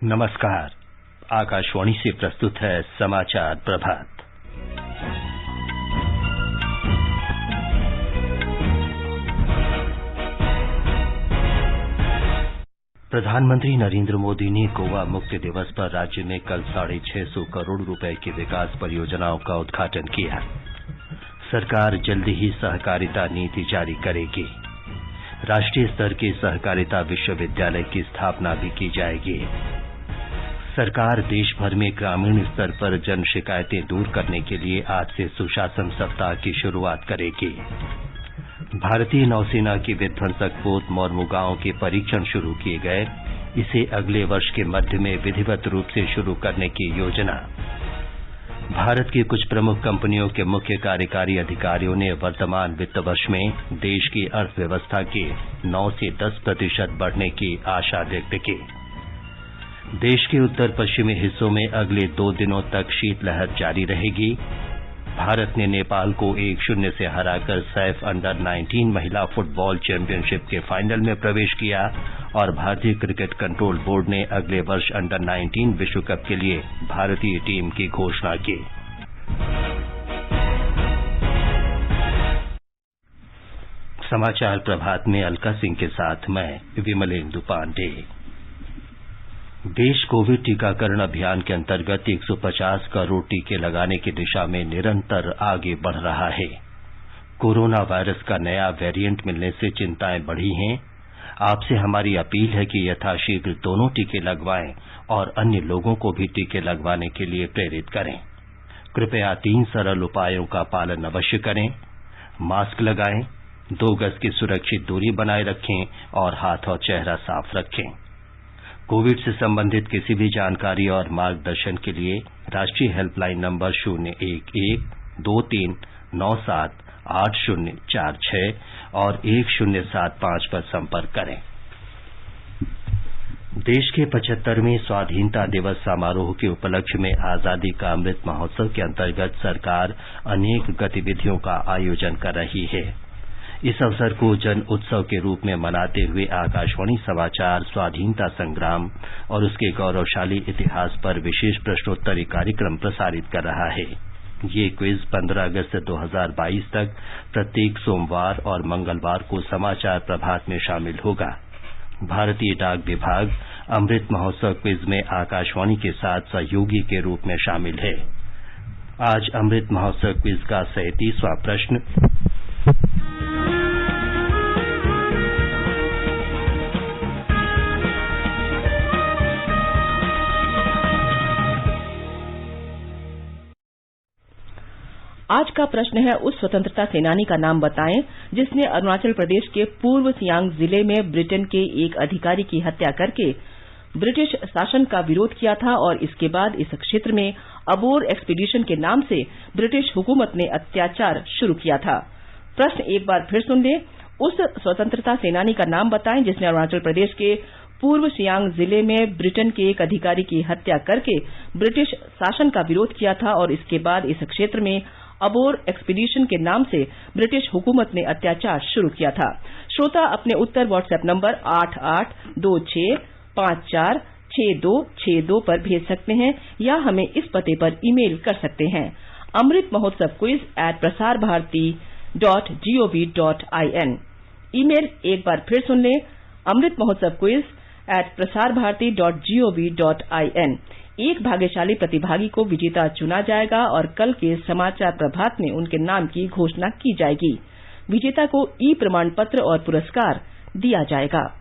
नमस्कार। आकाशवाणी से प्रस्तुत है समाचार प्रभात। प्रधानमंत्री नरेंद्र मोदी ने गोवा मुक्ति दिवस पर राज्य में कल 650 करोड़ रुपए की विकास परियोजनाओं का उद्घाटन किया। सरकार जल्दी ही सहकारिता नीति जारी करेगी। राष्ट्रीय स्तर के सहकारिता विश्वविद्यालय की स्थापना भी की जाएगी। सरकार देश भर में ग्रामीण स्तर पर जन शिकायतें दूर करने के लिए आज से सुशासन सप्ताह की शुरुआत करेगी। भारतीय नौसेना की विध्वंसक पोत मोरमुगांव के परीक्षण शुरू किए गए। इसे अगले वर्ष के मध्य में विधिवत रूप से शुरू करने की योजना। भारत की कुछ प्रमुख कंपनियों के मुख्य कार्यकारी अधिकारियों ने वर्तमान वित्त वर्ष में देश की अर्थव्यवस्था के 9 से 10% बढ़ने की आशा व्यक्त की। देश के उत्तर पश्चिमी हिस्सों में अगले 2 दिनों तक शीतलहर जारी रहेगी। भारत ने नेपाल को 1-0 से हराकर सैफ अंडर-19 महिला फुटबॉल चैंपियनशिप के फाइनल में प्रवेश किया और भारतीय क्रिकेट कंट्रोल बोर्ड ने अगले वर्ष अंडर-19 विश्व कप के लिए भारतीय टीम की घोषणा की। समाचार प्रभात में अलका सिंह के साथ मैं विमलेंदु पांडे। देश कोविड टीकाकरण अभियान के अंतर्गत 150 करोड़ टीके लगाने की दिशा में निरंतर आगे बढ़ रहा है। कोरोना वायरस का नया वेरिएंट मिलने से चिंताएं बढ़ी हैं। आपसे हमारी अपील है कि यथाशीघ्र दोनों टीके लगवाएं और अन्य लोगों को भी टीके लगवाने के लिए प्रेरित करें। कृपया 3 सरल उपायों का पालन अवश्य करें। मास्क लगाएं, 2 गज की सुरक्षित दूरी बनाए रखें और हाथ और चेहरा साफ रखें। कोविड से संबंधित किसी भी जानकारी और मार्गदर्शन के लिए राष्ट्रीय हेल्पलाइन नंबर 011-2397-8046 और 1075 पर संपर्क करें। देश के 75वें स्वाधीनता दिवस समारोह के उपलक्ष्य में आजादी का अमृत महोत्सव के अंतर्गत सरकार अनेक गतिविधियों का आयोजन कर रही है। इस अवसर को जन उत्सव के रूप में मनाते हुए आकाशवाणी समाचार स्वाधीनता संग्राम और उसके गौरवशाली इतिहास पर विशेष प्रश्नोत्तरी कार्यक्रम प्रसारित कर रहा है। ये क्विज 15 अगस्त 2022 तक प्रत्येक सोमवार और मंगलवार को समाचार प्रभात में शामिल होगा। भारतीय डाक विभाग अमृत महोत्सव क्विज में आकाशवाणी के साथ सहयोगी के रूप में शामिल है। आज अमृत महोत्सव क्विज का 37वां प्रश्न आज का प्रश्न है, उस स्वतंत्रता सेनानी का नाम बताएं जिसने अरुणाचल प्रदेश के पूर्व सियांग जिले में ब्रिटेन के एक अधिकारी की हत्या करके ब्रिटिश शासन का विरोध किया था और इसके बाद इस क्षेत्र में अबोर एक्सपीडिशन के नाम से ब्रिटिश हुकूमत ने अत्याचार शुरू किया था। प्रश्न एक बार फिर सुन लें। उस स्वतंत्रता सेनानी का नाम बताएं जिसने अरुणाचल प्रदेश के पूर्व सियांग जिले में ब्रिटेन के एक अधिकारी की हत्या करके ब्रिटिश शासन का विरोध किया था और इसके बाद इस क्षेत्र में अबोर एक्सपीडिशन के नाम से ब्रिटिश हुकूमत ने अत्याचार शुरू किया था। श्रोता अपने उत्तर व्हाट्सएप नंबर 8826546262 पर भेज सकते हैं या हमें इस पते पर ईमेल कर सकते हैं अमृत महोत्सव quiz@prasarbharati.gov.in। ईमेल एक बार फिर सुन लें अमृत महोत्सव quiz@prasarbharati.gov.in। एक भाग्यशाली प्रतिभागी को विजेता चुना जाएगा और कल के समाचार प्रभात में उनके नाम की घोषणा की जाएगी। विजेता को ई प्रमाण पत्र और पुरस्कार दिया जाएगा।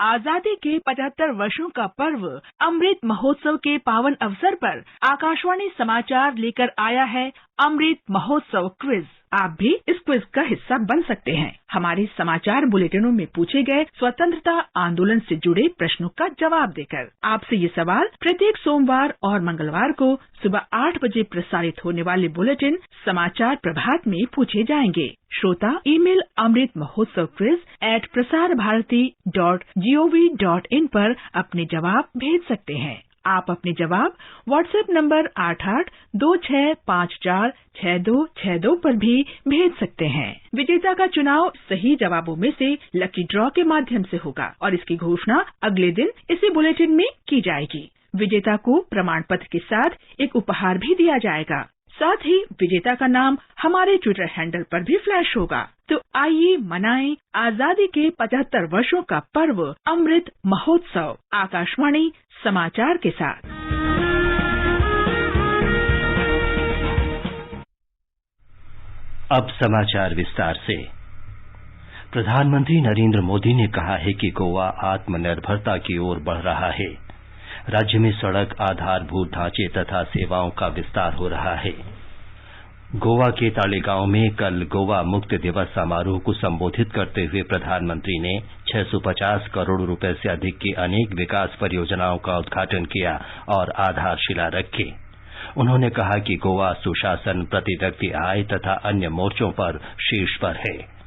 आजादी के 75 वर्षों का पर्व अमृत महोत्सव के पावन अवसर पर आकाशवाणी समाचार लेकर आया है अमृत महोत्सव क्विज। आप भी इस क्विज का हिस्सा बन सकते हैं। हमारे समाचार बुलेटिनों में पूछे गए स्वतंत्रता आंदोलन से जुड़े प्रश्नों का जवाब देकर आपसे ये सवाल प्रत्येक सोमवार और मंगलवार को सुबह 8 बजे प्रसारित होने वाले बुलेटिन समाचार प्रभात में पूछे जाएंगे। श्रोता ईमेल अमृत महोत्सव quiz@prasarbharati.gov.in पर अपने जवाब भेज सकते हैं। आप अपने जवाब व्हाट्सएप नंबर 8826546262 पर भी भेज सकते हैं। विजेता का चुनाव सही जवाबों में से लकी ड्रॉ के माध्यम से होगा और इसकी घोषणा अगले दिन इसी बुलेटिन में की जाएगी। विजेता को प्रमाण पत्र के साथ एक उपहार भी दिया जाएगा। साथ ही विजेता का नाम हमारे ट्विटर हैंडल पर भी फ्लैश होगा। तो आइए मनाएं आजादी के 75 वर्षों का पर्व अमृत महोत्सव आकाशवाणी समाचार के साथ। अब समाचार विस्तार से। प्रधानमंत्री नरेंद्र मोदी ने कहा है कि गोवा आत्मनिर्भरता की ओर बढ़ रहा है। राज्य में सड़क, आधारभूत ढांचे तथा सेवाओं का विस्तार हो रहा है। गोवा के तालेगांव में कल गोवा मुक्त दिवस समारोह को संबोधित करते हुए प्रधानमंत्री ने 650 करोड़ रुपए से अधिक की अनेक विकास परियोजनाओं का उद्घाटन किया और आधारशिला रखी। उन्होंने कहा कि गोवा सुशासन, प्रति व्यक्ति आय तथा अन्य मोर्चों पर शीर्ष पर है।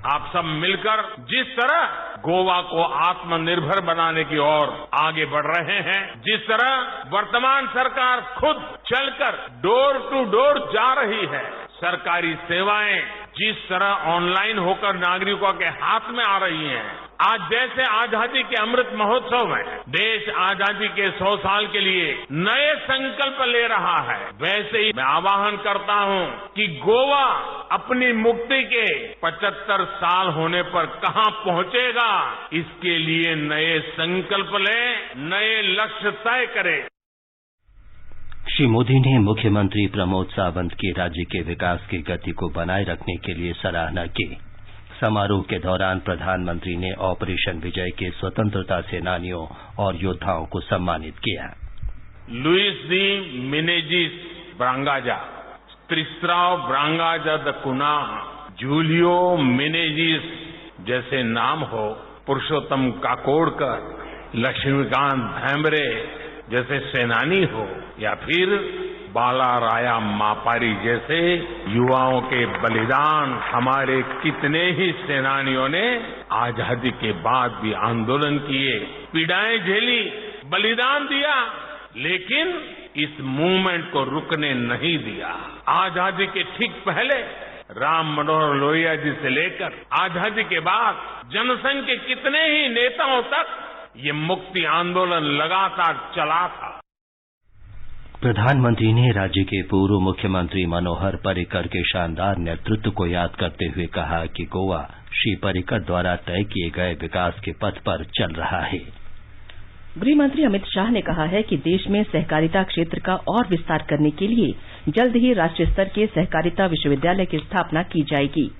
आप सब मिलकर जिस तरह गोवा को आत्मनिर्भर बनाने की ओर आगे बढ़ रहे हैं, जिस तरह वर्तमान सरकार खुद चलकर डोर टू डोर जा रही है, सरकारी सेवाएं जिस तरह ऑनलाइन होकर नागरिकों के हाथ में आ रही हैं, आज जैसे आजादी के अमृत महोत्सव में देश आजादी के 100 साल के लिए नए संकल्प ले रहा है, वैसे ही मैं आह्वान करता हूं कि गोवा अपनी मुक्ति के 75 साल होने पर कहां पहुंचेगा, इसके लिए नए संकल्प ले, नए लक्ष्य तय करे। श्री मोदी ने मुख्यमंत्री प्रमोद सावंत की राज्य के विकास की गति को बनाए रखने के लिए सराहना की। समारोह के दौरान प्रधानमंत्री ने ऑपरेशन विजय के स्वतंत्रता सेनानियों और योद्धाओं को सम्मानित किया। लुइस दी मिनेजिस ब्रांगाजा, स्त्रिस्राव ब्रांगाजा द कुना, जूलियो मिनेजिस जैसे नाम हो, पुरुषोत्तम काकोडकर, लक्ष्मीकांत भैमरे जैसे सेनानी हो, या फिर बालाराया मापारी जैसे युवाओं के बलिदान, हमारे कितने ही सेनानियों ने आजादी के बाद भी आंदोलन किए, पीड़ाएं झेली, बलिदान दिया, लेकिन इस मूवमेंट को रुकने नहीं दिया। आजादी के ठीक पहले राम मनोहर लोहिया जी से लेकर आजादी के बाद जनसंघ के कितने ही नेताओं तक ये मुक्ति आंदोलन लगातार चला था। प्रधानमंत्री ने राज्य के पूर्व मुख्यमंत्री मनोहर पर्रिकर के शानदार नेतृत्व को याद करते हुए कहा कि गोवा श्री पर्रिकर द्वारा तय किए गए विकास के पथ पर चल रहा है। गृह मंत्री अमित शाह ने कहा है कि देश में सहकारिता क्षेत्र का और विस्तार करने के लिए जल्द ही राष्ट्रीय स्तर के सहकारिता विश्वविद्यालय की स्थापना की जाएगी।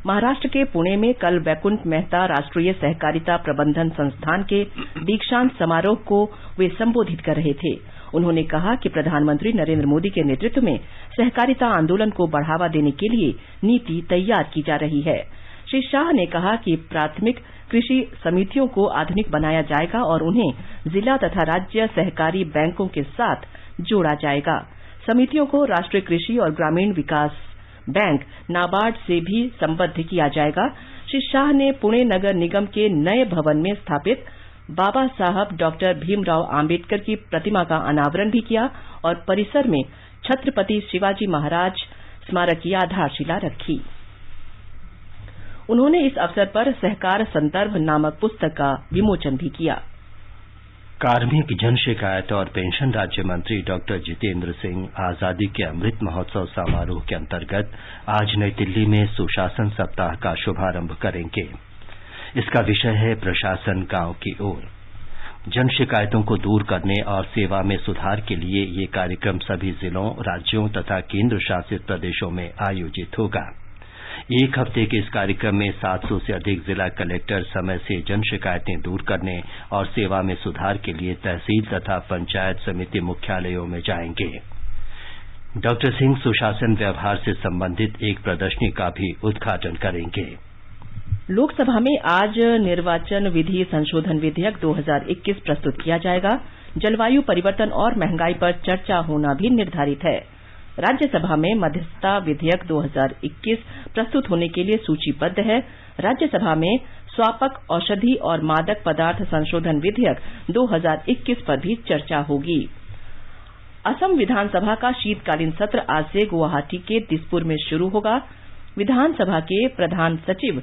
महाराष्ट्र के पुणे में कल वैकुंठ मेहता राष्ट्रीय सहकारिता प्रबंधन संस्थान के दीक्षांत समारोह को वे संबोधित कर रहे थे। उन्होंने कहा कि प्रधानमंत्री नरेंद्र मोदी के नेतृत्व में सहकारिता आंदोलन को बढ़ावा देने के लिए नीति तैयार की जा रही है। श्री शाह ने कहा कि प्राथमिक कृषि समितियों को आधुनिक बनाया जाएगा और उन्हें जिला तथा राज्य सहकारी बैंकों के साथ जोड़ा जाएगा। समितियों को राष्ट्रीय कृषि और ग्रामीण विकास बैंक नाबार्ड से भी संबद्ध किया जाएगा। श्री शाह ने पुणे नगर निगम के नए भवन में स्थापित बाबा साहब डॉक्टर भीमराव आम्बेडकर की प्रतिमा का अनावरण भी किया और परिसर में छत्रपति शिवाजी महाराज स्मारक की आधारशिला रखी। उन्होंने इस अवसर पर सहकार संदर्भ नामक पुस्तक का विमोचन भी किया। कार्मिक, जन शिकायत और पेंशन राज्य मंत्री डॉक्टर जितेंद्र सिंह आजादी के अमृत महोत्सव समारोह के अंतर्गत आज नई दिल्ली में सुशासन सप्ताह का शुभारंभ करेंगे। इसका विषय है प्रशासन गांव की ओर। जन शिकायतों को दूर करने और सेवा में सुधार के लिए ये कार्यक्रम सभी जिलों, राज्यों तथा केंद्र शासित प्रदेशों में आयोजित होगा। एक हफ्ते के इस कार्यक्रम में 700 से अधिक जिला कलेक्टर समय से जन शिकायतें दूर करने और सेवा में सुधार के लिए तहसील तथा पंचायत समिति मुख्यालयों में जाएंगे। डॉक्टर सिंह सुशासन व्यवहार से संबंधित एक प्रदर्शनी का भी उद्घाटन करेंगे। लोकसभा में आज निर्वाचन विधि संशोधन विधेयक 2021 प्रस्तुत किया जाएगा। जलवायु परिवर्तन और महंगाई पर चर्चा होना भी निर्धारित है। राज्यसभा में मध्यस्थता विधेयक 2021 प्रस्तुत होने के लिए सूचीबद्ध है। राज्यसभा में स्वापक औषधि और मादक पदार्थ संशोधन विधेयक 2021 पर भी चर्चा होगी। असम विधानसभा का शीतकालीन सत्र आज से गुवाहाटी के दिसपुर में शुरू होगा। विधानसभा के प्रधान सचिव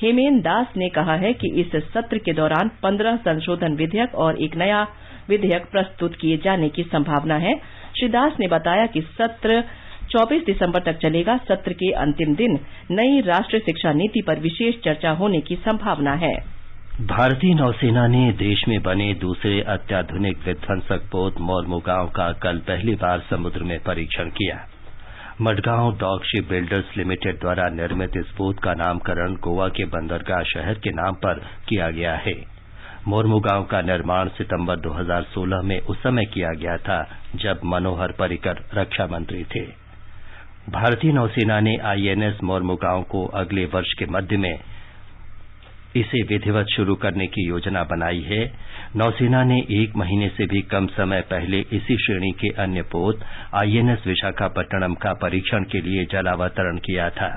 हेमेन दास ने कहा है कि इस सत्र के दौरान 15 संशोधन विधेयक और एक नया विधेयक प्रस्तुत किए जाने की संभावना है। श्री दास ने बताया कि सत्र 24 दिसंबर तक चलेगा। सत्र के अंतिम दिन नई राष्ट्रीय शिक्षा नीति पर विशेष चर्चा होने की संभावना है। भारतीय नौसेना ने देश में बने दूसरे अत्याधुनिक विध्वंसक पोत मोरमुगांव का कल पहली बार समुद्र में परीक्षण किया। Mazagon dock shipbuilders limited द्वारा निर्मित इस पोत का नामकरण गोवा के बंदरगाह शहर के नाम पर किया गया है। मोरमुगांव का निर्माण सितंबर 2016 में उस समय किया गया था जब मनोहर पर्रिकर रक्षा मंत्री थे। भारतीय नौसेना ने आईएनएस मोरमुगांव को अगले वर्ष के मध्य में इसे विधिवत शुरू करने की योजना बनाई है। नौसेना ने 1 महीने से भी कम समय पहले इसी श्रेणी के अन्य पोत आईएनएस विशाखापट्टनम का परीक्षण के लिए जलावतरण किया था।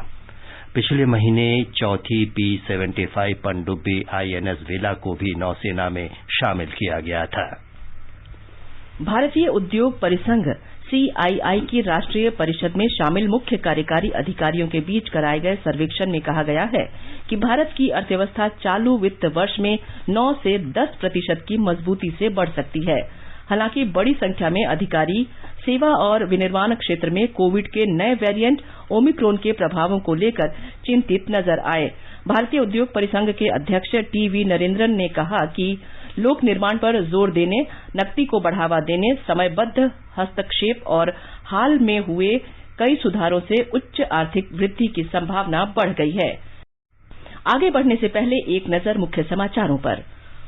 पिछले महीने चौथी P-75 पनडुब्बी आईएनएस वेला को भी नौसेना में शामिल किया गया था। भारतीय उद्योग परिसंघ CII की राष्ट्रीय परिषद में शामिल मुख्य कार्यकारी अधिकारियों के बीच कराए गए सर्वेक्षण में कहा गया है कि भारत की अर्थव्यवस्था चालू वित्त वर्ष में 9 से 10% की मजबूती से बढ़ सकती है। हालांकि बड़ी संख्या में अधिकारी सेवा और विनिर्माण क्षेत्र में कोविड के नए वेरिएंट ओमिक्रॉन के प्रभावों को लेकर चिंतित नजर आए। भारतीय उद्योग परिसंघ के अध्यक्ष TV नरेंद्रन ने कहा कि लोक निर्माण पर जोर देने, नकदी को बढ़ावा देने, समयबद्ध हस्तक्षेप और हाल में हुए कई सुधारों से उच्च आर्थिक वृद्धि की संभावना बढ़ गई है। आगे बढ़ने से पहले एक नजर मुख्य समाचारों पर।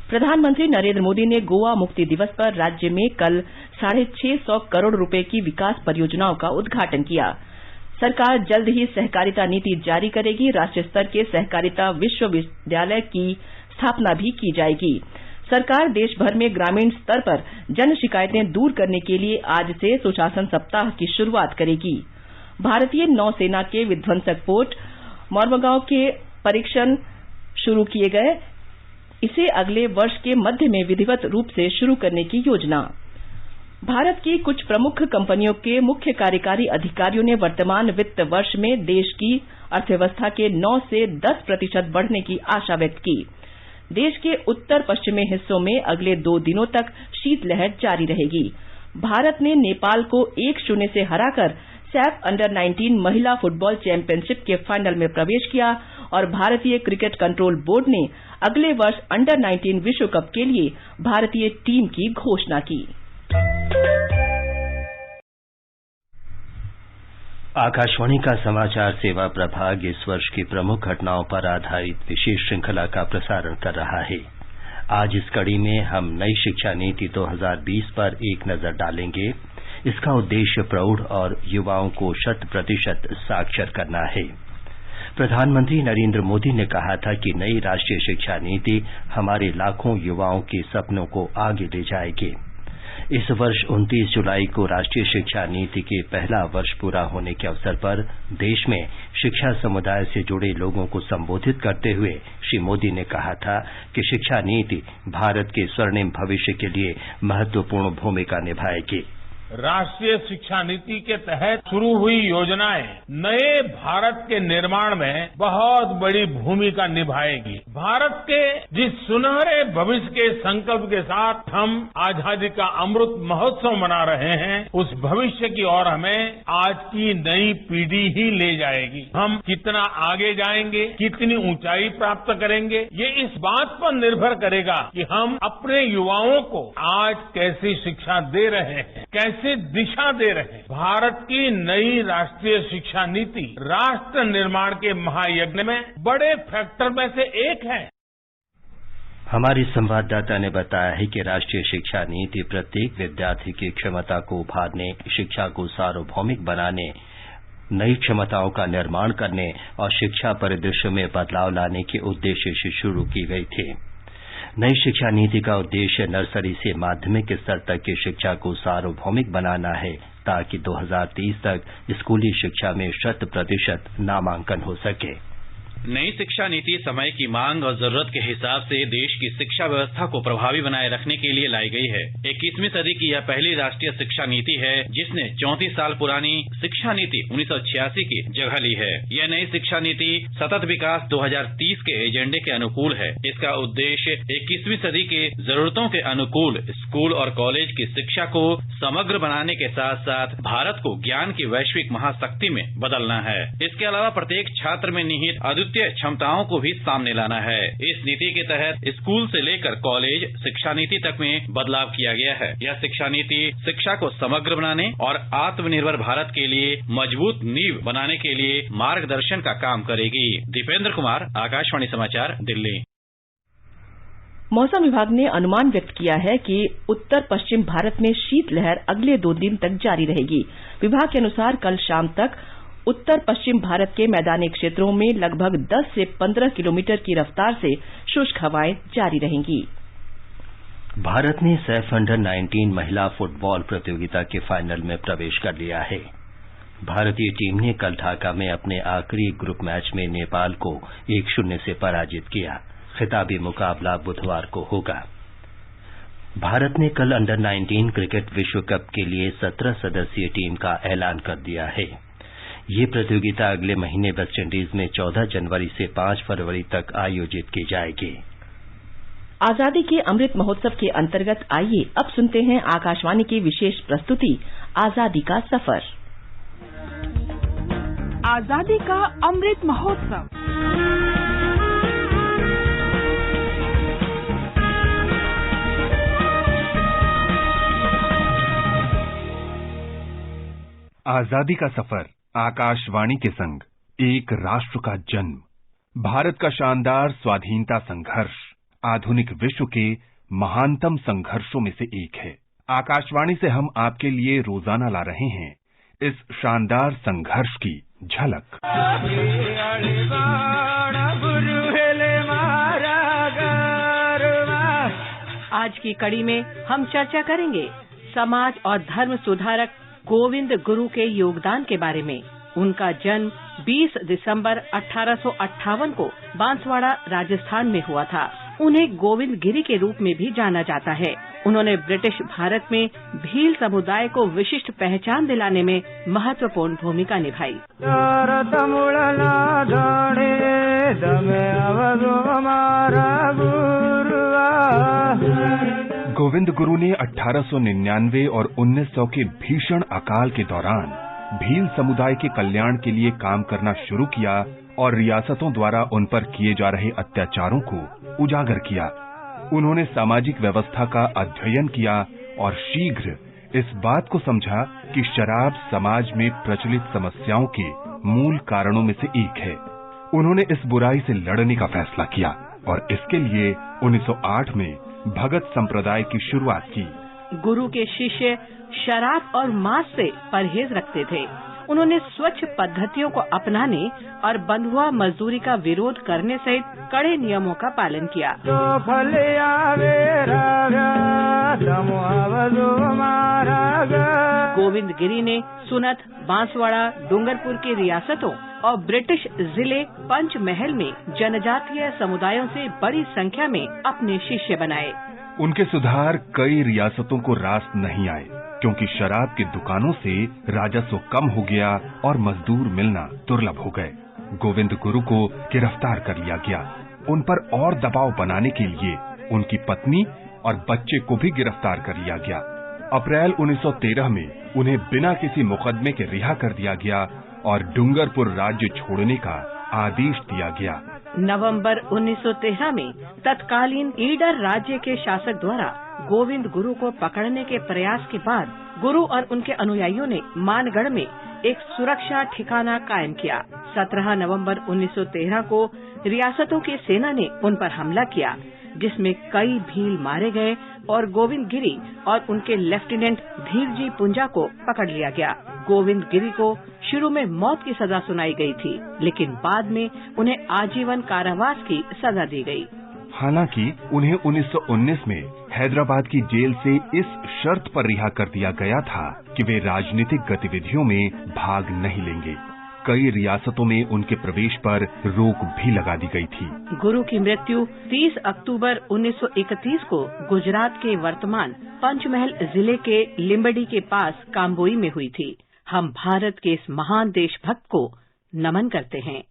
प्रधानमंत्री नरेंद्र मोदी ने गोवा मुक्ति दिवस पर राज्य में कल 650 करोड़ रुपए की विकास परियोजनाओं का उद्घाटन किया। सरकार जल्द ही सहकारिता नीति जारी करेगी। राष्ट्रीय स्तर के सहकारिता विश्वविद्यालय की स्थापना भी की जाएगी। सरकार देश भर में ग्रामीण स्तर पर जन शिकायतें दूर करने के लिए आज से सुशासन सप्ताह की शुरुआत करेगी। भारतीय नौसेना के विध्वंसक पोत मोरमुगांव के परीक्षण शुरू किए गए। इसे अगले वर्ष के मध्य में विधिवत रूप से शुरू करने की योजना। भारत की कुछ प्रमुख कंपनियों के मुख्य कार्यकारी अधिकारियों ने वर्तमान वित्त वर्ष में देश की अर्थव्यवस्था के 9 से 10% बढ़ने की आशा व्यक्त की। देश के उत्तर पश्चिमी हिस्सों में अगले 2 दिनों तक शीतलहर जारी रहेगी। भारत ने नेपाल को 1-0 से हराकर सैफ अंडर-19 महिला फुटबॉल चैंपियनशिप के फाइनल में प्रवेश किया और भारतीय क्रिकेट कंट्रोल बोर्ड ने अगले वर्ष अंडर-19 विश्व कप के लिए भारतीय टीम की घोषणा की। आकाशवाणी का समाचार सेवा प्रभाग इस वर्ष की प्रमुख घटनाओं पर आधारित विशेष श्रृंखला का प्रसारण कर रहा है। आज इस कड़ी में हम नई शिक्षा नीति 2020 पर एक नजर डालेंगे। इसका उद्देश्य प्रौढ़ और युवाओं को 100% साक्षर करना है। प्रधानमंत्री नरेंद्र मोदी ने कहा था कि नई राष्ट्रीय शिक्षा नीति हमारे लाखों युवाओं के सपनों को आगे ले जाएगी। इस वर्ष 29 जुलाई को राष्ट्रीय शिक्षा नीति के पहला वर्ष पूरा होने के अवसर पर देश में शिक्षा समुदाय से जुड़े लोगों को संबोधित करते हुए श्री मोदी ने कहा था कि शिक्षा नीति भारत के स्वर्णिम भविष्य के लिए महत्वपूर्ण भूमिका निभाएगी। राष्ट्रीय शिक्षा नीति के तहत शुरू हुई योजनाएं नए भारत के निर्माण में बहुत बड़ी भूमिका निभाएगी। भारत के जिस सुनहरे भविष्य के संकल्प के साथ हम आजादी का अमृत महोत्सव मना रहे हैं, उस भविष्य की ओर हमें आज की नई पीढ़ी ही ले जाएगी। हम कितना आगे जाएंगे, कितनी ऊंचाई प्राप्त करेंगे, ये इस बात पर निर्भर करेगा कि हम अपने युवाओं को आज कैसी शिक्षा दे रहे हैं, कैसे दिशा दे रहे हैं। भारत की नई राष्ट्रीय शिक्षा नीति राष्ट्र निर्माण के महायज्ञ में बड़े फैक्टर में से एक है। हमारी संवाददाता ने बताया है कि राष्ट्रीय शिक्षा नीति प्रत्येक विद्यार्थी की क्षमता को उभारने, शिक्षा को सार्वभौमिक बनाने, नई क्षमताओं का निर्माण करने और शिक्षा परिदृश्य में बदलाव लाने के उद्देश्य से शुरू की गई थी। नई शिक्षा नीति का उद्देश्य नर्सरी से माध्यमिक स्तर तक की शिक्षा को सार्वभौमिक बनाना है ताकि 2030 तक स्कूली शिक्षा में 100% नामांकन हो सके। नई शिक्षा नीति समय की मांग और जरूरत के हिसाब से देश की शिक्षा व्यवस्था को प्रभावी बनाए रखने के लिए लाई गई है। 21वीं सदी की यह पहली राष्ट्रीय शिक्षा नीति है जिसने 34 साल पुरानी शिक्षा नीति 1986 की जगह ली है। यह नई शिक्षा नीति सतत विकास 2030 के एजेंडे के अनुकूल है। इसका उद्देश्य 21वीं सदी के जरूरतों के अनुकूल स्कूल और कॉलेज की शिक्षा को समग्र बनाने के साथ साथ भारत को ज्ञान की वैश्विक महाशक्ति में बदलना है। इसके अलावा प्रत्येक छात्र में निहित अद्वितीय क्षमताओं को भी सामने लाना है। इस नीति के तहत स्कूल से लेकर कॉलेज शिक्षा नीति तक में बदलाव किया गया है। यह शिक्षा नीति शिक्षा को समग्र बनाने और आत्मनिर्भर भारत के लिए मजबूत नींव बनाने के लिए मार्गदर्शन का काम करेगी। दीपेंद्र कुमार, आकाशवाणी समाचार, दिल्ली। मौसम विभाग ने अनुमान व्यक्त किया है कि उत्तर पश्चिम भारत में शीतलहर अगले 2 दिन तक जारी रहेगी। विभाग के अनुसार कल शाम तक उत्तर पश्चिम भारत के मैदानी क्षेत्रों में लगभग 10 से 15 किलोमीटर की रफ्तार से शुष्क हवाएं जारी रहेंगी। भारत ने सैफ अंडर-19 महिला फुटबॉल प्रतियोगिता के फाइनल में प्रवेश कर लिया है। भारतीय टीम ने कल ढाका में अपने आखिरी ग्रुप मैच में नेपाल को 1-0 से पराजित किया। खिताबी मुकाबला बुधवार को होगा। भारत ने कल अंडर-19 क्रिकेट विश्व कप के लिए 17 सदस्यीय टीम का ऐलान कर दिया है। ये प्रतियोगिता अगले महीने वेस्टइंडीज में 14 जनवरी से 5 फरवरी तक आयोजित की जाएगी। आजादी के अमृत महोत्सव के अंतर्गत आइए अब सुनते हैं आकाशवाणी की विशेष प्रस्तुति आजादी का सफर। आजादी का अमृत महोत्सव। आजादी का सफर आकाशवाणी के संग एक राष्ट्र का जन्म, भारत का शानदार स्वाधीनता संघर्ष आधुनिक विश्व के महानतम संघर्षों में से एक है। आकाशवाणी से हम आपके लिए रोजाना ला रहे हैं इस शानदार संघर्ष की झलक। आज की कड़ी में हम चर्चा करेंगे समाज और धर्म सुधारक गोविंद गुरु के योगदान के बारे में। उनका जन्म 20 दिसंबर 1858 को बांसवाड़ा, राजस्थान में हुआ था। उन्हें गोविंद गिरी के रूप में भी जाना जाता है। उन्होंने ब्रिटिश भारत में भील समुदाय को विशिष्ट पहचान दिलाने में महत्वपूर्ण भूमिका निभाई। गोविंद गुरु ने 1899 और 1900 के भीषण अकाल के दौरान भील समुदाय के कल्याण के लिए काम करना शुरू किया और रियासतों द्वारा उन पर किए जा रहे अत्याचारों को उजागर किया। उन्होंने सामाजिक व्यवस्था का अध्ययन किया और शीघ्र इस बात को समझा कि शराब समाज में प्रचलित समस्याओं के मूल कारणों में से एक है। उन्होंने इस बुराई से लड़ने का फैसला किया और इसके लिए 1908 में भगत संप्रदाय की शुरुआत की। गुरु के शिष्य शराब और मांस से परहेज रखते थे। उन्होंने स्वच्छ पद्धतियों को अपनाने और बंधुआ मजदूरी का विरोध करने सहित कड़े नियमों का पालन किया। गोविंद गिरी ने सुनत, बांसवाड़ा, डूंगरपुर की रियासतों और ब्रिटिश जिले पंचमहल में जनजातीय समुदायों से बड़ी संख्या में अपने शिष्य बनाए। उनके सुधार कई रियासतों को रास नहीं आए क्योंकि शराब की दुकानों से राजस्व कम हो गया और मजदूर मिलना दुर्लभ हो गए। गोविंद गुरु को गिरफ्तार कर लिया गया। उन पर और दबाव बनाने के लिए उनकी पत्नी और बच्चे को भी गिरफ्तार कर लिया गया। अप्रैल 1913 में उन्हें बिना किसी मुकदमे के रिहा कर दिया गया और डूंगरपुर राज्य छोड़ने का आदेश दिया गया। नवंबर 1913 में तत्कालीन ईडर राज्य के शासक द्वारा गोविंद गुरु को पकड़ने के प्रयास के बाद गुरु और उनके अनुयायियों ने मानगढ़ में एक सुरक्षा ठिकाना कायम किया। 17 नवंबर 1913 को रियासतों की सेना ने उन पर हमला किया, जिसमें कई भील मारे गए और गोविंद गिरी और उनके लेफ्टिनेंट धीरजी पुंजा को पकड़ लिया गया। गोविंद गिरी को शुरू में मौत की सजा सुनाई गई थी, लेकिन बाद में उन्हें आजीवन कारावास की सजा दी गई। हालांकि उन्हें 1919 में हैदराबाद की जेल से इस शर्त पर रिहा कर दिया गया था कि वे राजनीतिक गतिविधियों में भाग नहीं लेंगे। कई रियासतों में उनके प्रवेश पर रोक भी लगा दी गई थी। गुरु की मृत्यु 30 अक्टूबर 1931 को गुजरात के वर्तमान पंचमहल जिले के लिम्बडी के पास काम्बोई में हुई थी। हम भारत के इस महान देशभक्त को नमन करते हैं।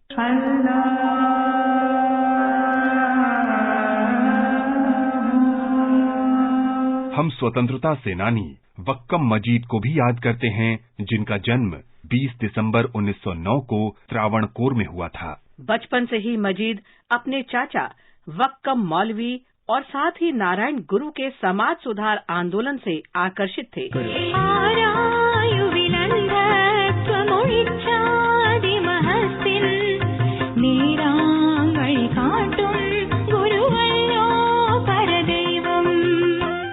हम स्वतंत्रता सेनानी वक्कम मजीद को भी याद करते हैं, जिनका जन्म 20 दिसंबर 1909 को त्रावणकोर में हुआ था। बचपन से ही मजीद अपने चाचा वक्कम मौलवी और साथ ही नारायण गुरु के समाज सुधार आंदोलन से आकर्षित थे।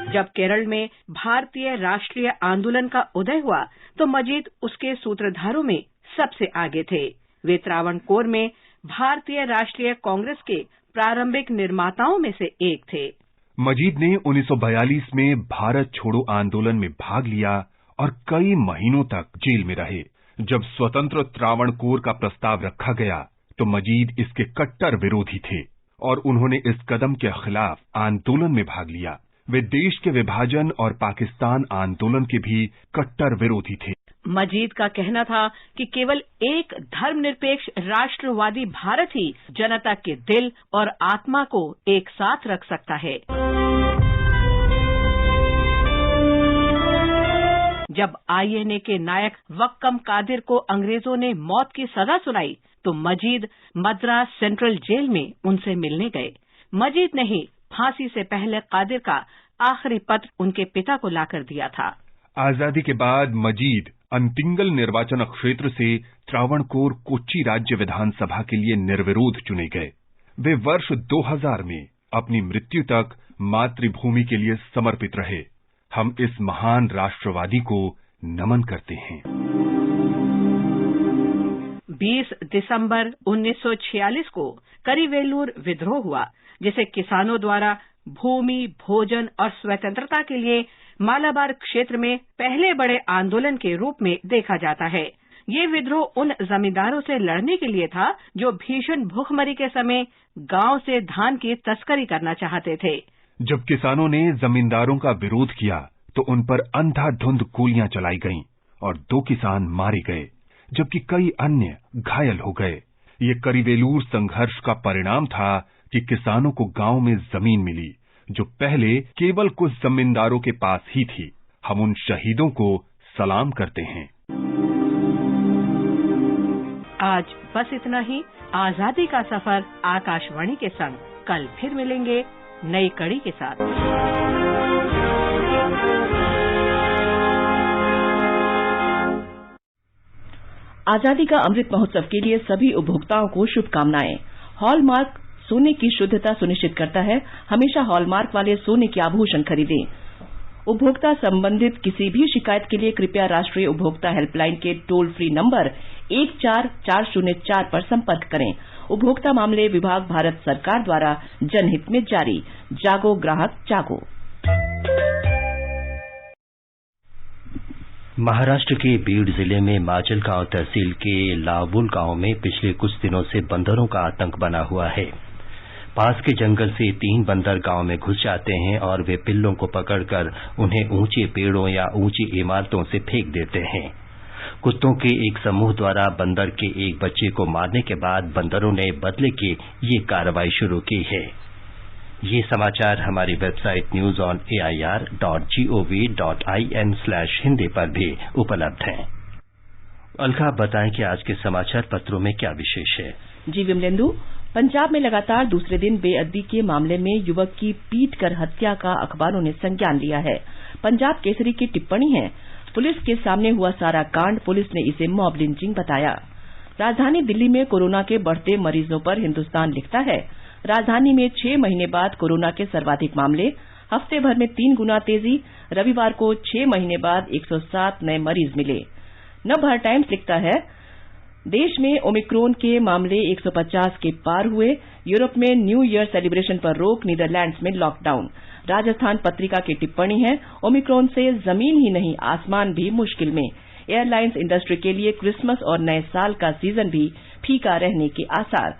जब केरल में भारतीय राष्ट्रीय आंदोलन का उदय हुआ तो मजीद उसके सूत्रधारों में सबसे आगे थे। वे त्रावणकोर में भारतीय राष्ट्रीय कांग्रेस के प्रारंभिक निर्माताओं में से एक थे। मजीद ने 1942 में भारत छोड़ो आंदोलन में भाग लिया और कई महीनों तक जेल में रहे। जब स्वतंत्र त्रावणकोर का प्रस्ताव रखा गया तो मजीद इसके कट्टर विरोधी थे और उन्होंने इस कदम के खिलाफ आंदोलन में भाग लिया। वे देश के विभाजन और पाकिस्तान आंदोलन के भी कट्टर विरोधी थे। मजीद का कहना था कि केवल एक धर्मनिरपेक्ष राष्ट्रवादी भारत ही जनता के दिल और आत्मा को एक साथ रख सकता है। जब आईएनए के नायक वक्कम कादिर को अंग्रेजों ने मौत की सजा सुनाई तो मजीद मद्रास सेंट्रल जेल में उनसे मिलने गए। मजीद ने ही फांसी से पहले कादिर का आखिरी पत्र उनके पिता को लाकर दिया था। आजादी के बाद मजीद अंतिंगल निर्वाचन क्षेत्र से त्रावणकोर कोच्चि राज्य विधानसभा के लिए निर्विरोध चुने गए। वे वर्ष 2000 में अपनी मृत्यु तक मातृभूमि के लिए समर्पित रहे। हम इस महान राष्ट्रवादी को नमन करते हैं। 20 दिसंबर 1946 को करीवेलूर विद्रोह हुआ, जिसे किसानों द्वारा भूमि, भोजन और स्वतंत्रता के लिए मालाबार क्षेत्र में पहले बड़े आंदोलन के रूप में देखा जाता है। ये विद्रोह उन जमींदारों से लड़ने के लिए था जो भीषण भूखमरी के समय गांव से धान की तस्करी करना चाहते थे। जब किसानों ने जमींदारों का विरोध किया तो उन पर अंधाधुंध गोलियां चलाई गईं और 2 किसान मारे गए, जबकि कई अन्य घायल हो गए। ये करीवेलूर संघर्ष का परिणाम था कि किसानों को गांव में जमीन मिली जो पहले केवल कुछ जमींदारों के पास ही थी। हम उन शहीदों को सलाम करते हैं। आज बस इतना ही। आजादी का सफर आकाशवाणी के संग। कल फिर मिलेंगे नई कड़ी के साथ। आजादी का अमृत महोत्सव के लिए सभी उपभोक्ताओं को शुभकामनाएं। हॉलमार्क सोने की शुद्धता सुनिश्चित करता है। हमेशा हॉलमार्क वाले सोने के आभूषण खरीदें। उपभोक्ता संबंधित किसी भी शिकायत के लिए कृपया राष्ट्रीय उपभोक्ता हेल्पलाइन के टोल फ्री नंबर 14404 पर संपर्क करें। उपभोक्ता मामले विभाग, भारत सरकार द्वारा जनहित में जारी। जागो ग्राहक जागो। महाराष्ट्र के बीड जिले में माजलगांव तहसील के लावुल गांव में पिछले कुछ दिनों से बंदरों का आतंक बना हुआ है। पास के जंगल से 3 बंदर गांव में घुस जाते हैं और वे पिल्लों को पकड़कर उन्हें ऊंचे पेड़ों या ऊंची इमारतों से फेंक देते हैं। कुत्तों के एक समूह द्वारा बंदर के एक बच्चे को मारने के बाद बंदरों ने बदले की ये कार्रवाई शुरू की है। ये समाचार हमारी वेबसाइट newsonair.gov.in/hindi पर भी उपलब्ध हैं। अलका, बताएं कि आज के समाचार पत्रों में क्या विशेष है। जी विमलेंदु, पंजाब में लगातार दूसरे दिन बेअदबी के मामले में युवक की पीटकर हत्या का अखबारों ने संज्ञान लिया है। पंजाब केसरी की टिप्पणी है, पुलिस के सामने हुआ सारा कांड, पुलिस ने इसे मॉब लिंचिंग बताया। राजधानी दिल्ली में कोरोना के बढ़ते मरीजों पर हिन्दुस्तान लिखता है, राजधानी में 6 महीने बाद कोरोना के सर्वाधिक मामले, हफ्ते भर में 3 गुना तेजी। रविवार को 6 महीने बाद 107 नए मरीज मिले। नवभारत टाइम्स लिखता है, देश में ओमिक्रॉन के मामले 150 के पार हुए। यूरोप में न्यू ईयर सेलिब्रेशन पर रोक, नीदरलैंड्स में लॉकडाउन। राजस्थान पत्रिका की टिप्पणी है, ओमिक्रॉन से जमीन ही नहीं आसमान भी मुश्किल में। एयरलाइंस इंडस्ट्री के लिए क्रिसमस और नए साल का सीजन भी फीका रहने के आसार।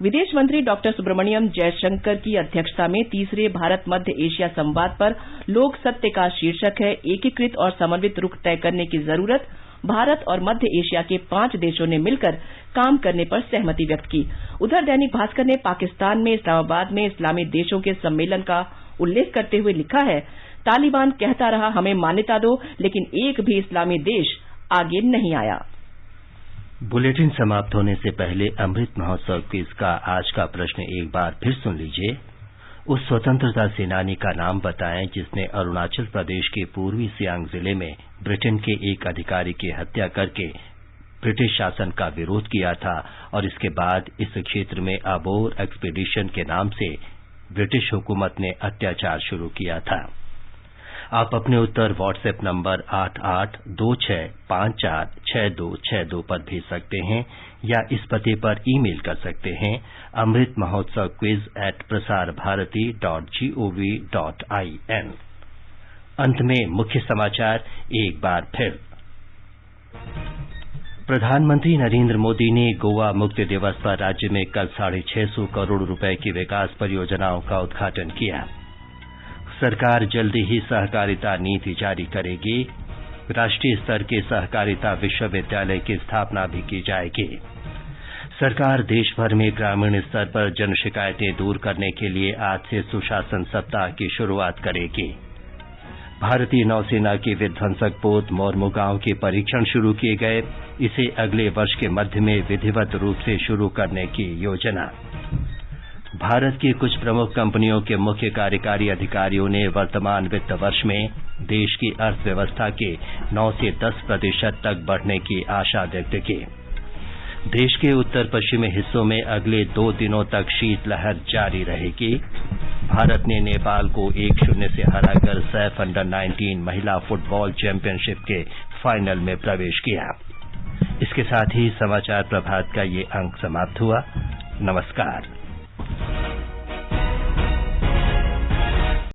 विदेश मंत्री डॉक्टर सुब्रमण्यम जयशंकर की अध्यक्षता में तीसरे भारत मध्य एशिया संवाद पर लोक सत्य का शीर्षक है एकीकृत और समन्वित रुख तय करने की जरूरत। भारत और मध्य एशिया के 5 देशों ने मिलकर काम करने पर सहमति व्यक्त की। उधर दैनिक भास्कर ने पाकिस्तान में इस्लामाबाद में इस्लामी देशों के सम्मेलन का उल्लेख करते हुए लिखा है, तालिबान कहता रहा हमें मान्यता दो, लेकिन एक भी इस्लामी देश आगे नहीं आया। बुलेटिन समाप्त होने से पहले अमृत महोत्सव क्विज का आज का प्रश्न एक बार फिर सुन लीजिए। उस स्वतंत्रता सेनानी का नाम बताएं जिसने अरुणाचल प्रदेश के पूर्वी सियांग जिले में ब्रिटेन के एक अधिकारी की हत्या करके ब्रिटिश शासन का विरोध किया था और इसके बाद इस क्षेत्र में अबोर एक्सपीडिशन के नाम से ब्रिटिश हुकूमत ने अत्याचार शुरू किया था। आप अपने उत्तर व्हाट्सएप नंबर 8826546262 पर भेज सकते हैं या इस पते पर ईमेल कर सकते हैं amritmahotsav@prasarbharati.gov.in। अंत में मुख्य समाचार एक बार फिर। प्रधानमंत्री नरेंद्र मोदी ने गोवा मुक्ति दिवस पर राज्य में कल 650 करोड़ रुपए की विकास परियोजनाओं का उद्घाटन किया। सरकार जल्दी ही सहकारिता नीति जारी करेगी। राष्ट्रीय स्तर के सहकारिता विश्वविद्यालय की स्थापना भी की जाएगी। सरकार देश भर में ग्रामीण स्तर पर जन शिकायतें दूर करने के लिए आज से सुशासन सप्ताह की शुरुआत करेगी। भारतीय नौसेना के विध्वंसक पोत मोरमुगांव के परीक्षण शुरू किए गए। इसे अगले वर्ष के मध्य में विधिवत रूप से शुरू करने की योजना। भारत की कुछ प्रमुख कंपनियों के मुख्य कार्यकारी अधिकारियों ने वर्तमान वित्त वर्ष में देश की अर्थव्यवस्था के 9 से 10% तक बढ़ने की आशा व्यक्त की। देश के उत्तर पश्चिमी हिस्सों में अगले 2 दिनों तक शीतलहर जारी रहेगी। भारत ने नेपाल को 1-0 से हराकर सैफ अंडर-19 महिला फुटबॉल चैंपियनशिप के फाइनल में प्रवेश किया। इसके साथ ही समाचार प्रभात का ये अंक समाप्त हुआ। नमस्कार।